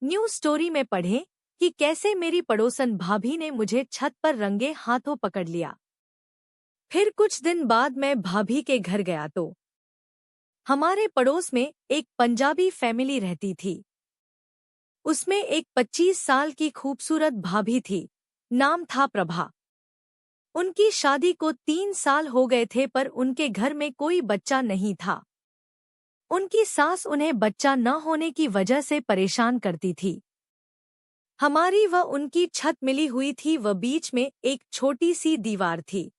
News story में पढ़ें कि कैसे मेरी पड़ोसन भाभी ने मुझे छत पर रंगे हाथों पकड़ लिया। फिर कुछ दिन बाद मैं भाभी के घर गया तो हमारे पड़ोस में एक पंजाबी फैमिली रहती थी। उसमें एक 25 साल की खूबसूरत भाभी थी। नाम था प्रभा। उनकी शादी को 3 साल हो गए थे, पर उनके घर में कोई बच्चा नहीं था। उनकी सास उन्हें बच्चा न होने की वजह से परेशान करती थी। हमारी व उनकी छत मिली हुई थी, व बीच में एक छोटी सी दीवार थी।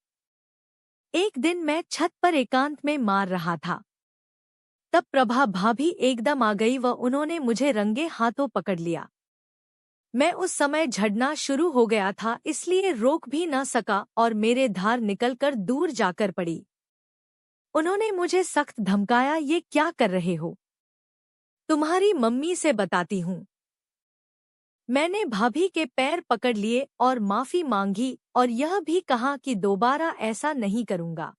एक दिन मैं छत पर एकांत में मार रहा था, तब प्रभा भाभी एकदम आ गई व उन्होंने मुझे रंगे हाथों पकड़ लिया। मैं उस समय झड़ना शुरू हो गया था, इसलिए रोक भी न सका और मेरे धार निकलकर दूर जाकर पड़ी। उन्होंने मुझे सख्त धमकाया, ये क्या कर रहे हो? तुम्हारी मम्मी से बताती हूँ। मैंने भाभी के पैर पकड़ लिए और माफी मांगी और यह भी कहा कि दोबारा ऐसा नहीं करूँगा।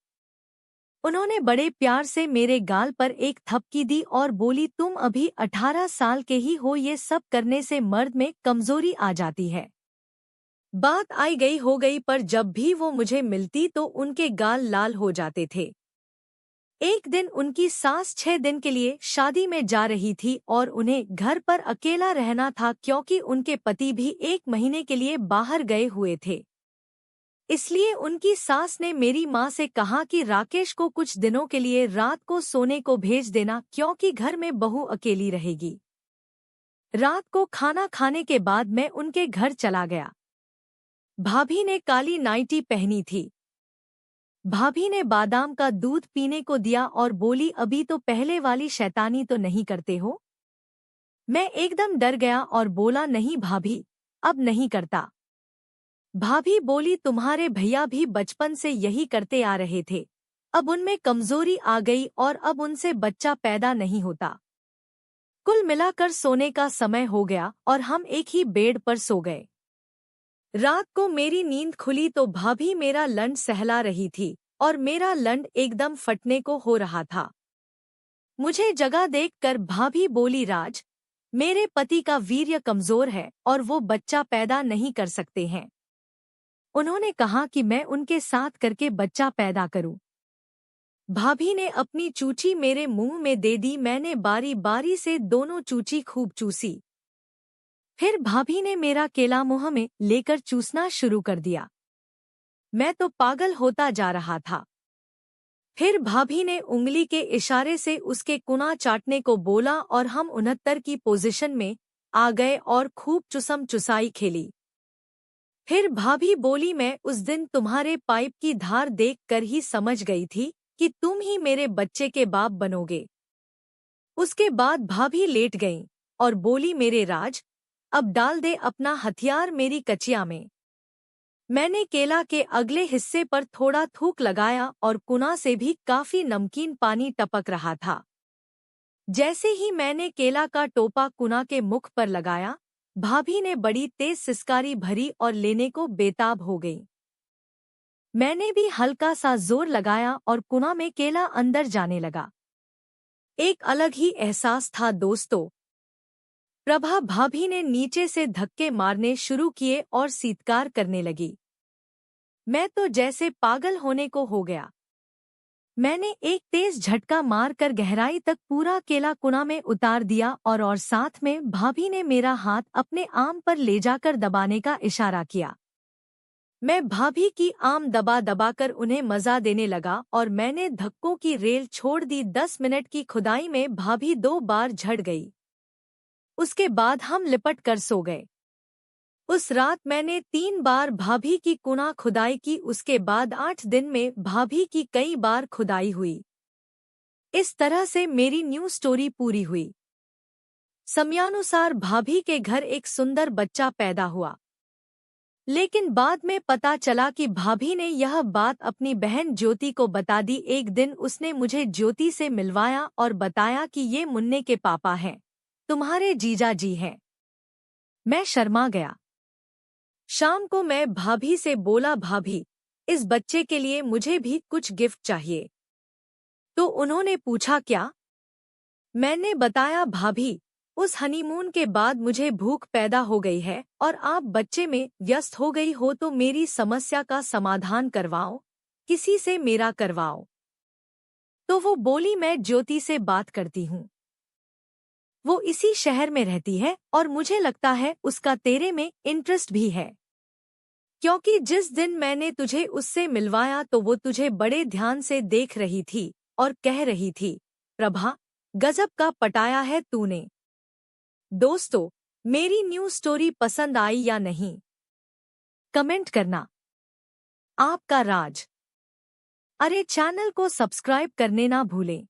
उन्होंने बड़े प्यार से मेरे गाल पर एक थपकी दी और बोली, तुम अभी 18 साल के ही हो, ये सब करने से मर्द में कमजोरी आ जाती है। बात आई गई हो गई, पर जब भी वो मुझे मिलती तो उनके गाल लाल हो जाते थे। एक दिन उनकी सास 6 दिन के लिए शादी में जा रही थी और उन्हें घर पर अकेला रहना था, क्योंकि उनके पति भी 1 महीने के लिए बाहर गए हुए थे। इसलिए उनकी सास ने मेरी माँ से कहा कि राकेश को कुछ दिनों के लिए रात को सोने को भेज देना, क्योंकि घर में बहू अकेली रहेगी। रात को खाना खाने के बाद मैं उनके घर चला गया। भाभी ने काली नाइटी पहनी थी। भाभी ने बादाम का दूध पीने को दिया और बोली, अभी तो पहले वाली शैतानी तो नहीं करते हो? मैं एकदम डर गया और बोला, नहीं भाभी, अब नहीं करता। भाभी बोली, तुम्हारे भैया भी बचपन से यही करते आ रहे थे, अब उनमें कमजोरी आ गई और अब उनसे बच्चा पैदा नहीं होता। कुल मिलाकर सोने का समय हो गया और हम एक ही बेड पर सो गए। रात को मेरी नींद खुली तो भाभी मेरा लंड सहला रही थी और मेरा लंड एकदम फटने को हो रहा था। मुझे जगा देखकर भाभी बोली, राज, मेरे पति का वीर्य कमजोर है और वो बच्चा पैदा नहीं कर सकते हैं। उन्होंने कहा कि मैं उनके साथ करके बच्चा पैदा करूं। भाभी ने अपनी चूची मेरे मुंह में दे दी। मैंने बारी बारी से दोनों चूची खूब चूसी। फिर भाभी ने मेरा केला मुंह में लेकर चूसना शुरू कर दिया। मैं तो पागल होता जा रहा था। फिर भाभी ने उंगली के इशारे से उसके कुना चाटने को बोला और हम 69 की पोजीशन में आ गए और खूब चुसम चुसाई खेली। फिर भाभी बोली, मैं उस दिन तुम्हारे पाइप की धार देखकर ही समझ गई थी कि तुम ही मेरे बच्चे के बाप बनोगे। उसके बाद भाभी लेट गईं और बोली, मेरे राज, अब डाल दे अपना हथियार मेरी कचिया में। मैंने केला के अगले हिस्से पर थोड़ा थूक लगाया और कुना से भी काफी नमकीन पानी टपक रहा था। जैसे ही मैंने केला का टोपा कुना के मुख पर लगाया, भाभी ने बड़ी तेज सिसकारी भरी और लेने को बेताब हो गई। मैंने भी हल्का सा जोर लगाया और कुना में केला अंदर जाने लगा। एक अलग ही एहसास था दोस्तों। प्रभा भाभी ने नीचे से धक्के मारने शुरू किए और सीतकार करने लगी। मैं तो जैसे पागल होने को हो गया। मैंने एक तेज झटका मारकर गहराई तक पूरा केला कुना में उतार दिया और साथ में भाभी ने मेरा हाथ अपने आम पर ले जाकर दबाने का इशारा किया। मैं भाभी की आम दबा दबाकर उन्हें मजा देने लगा और मैंने धक्कों की रेल छोड़ दी। 10 मिनट की खुदाई में भाभी 2 बार झड़ गई। उसके बाद हम लिपट कर सो गए। उस रात मैंने 3 बार भाभी की कुना खुदाई की। उसके बाद 8 दिन में भाभी की कई बार खुदाई हुई। इस तरह से मेरी न्यू स्टोरी पूरी हुई। समयानुसार भाभी के घर एक सुंदर बच्चा पैदा हुआ, लेकिन बाद में पता चला कि भाभी ने यह बात अपनी बहन ज्योति को बता दी। एक दिन उसने मुझे ज्योति से मिलवाया और बताया कि ये मुन्ने के पापा हैं, तुम्हारे जीजा जी हैं। मैं शर्मा गया। शाम को मैं भाभी से बोला, भाभी, इस बच्चे के लिए मुझे भी कुछ गिफ्ट चाहिए। तो उन्होंने पूछा, क्या? मैंने बताया, भाभी, उस हनीमून के बाद मुझे भूख पैदा हो गई है और आप बच्चे में व्यस्त हो गई हो, तो मेरी समस्या का समाधान करवाओ, किसी से मेरा करवाओ। तो वो बोली, मैं ज्योति से बात करती हूँ। वो इसी शहर में रहती है और मुझे लगता है उसका तेरे में इंटरेस्ट भी है, क्योंकि जिस दिन मैंने तुझे उससे मिलवाया तो वो तुझे बड़े ध्यान से देख रही थी और कह रही थी, प्रभा, गजब का पटाया है तूने। दोस्तों, मेरी न्यू स्टोरी पसंद आई या नहीं, कमेंट करना। आपका राज। अरे, चैनल को सब्सक्राइब करने ना भूलें।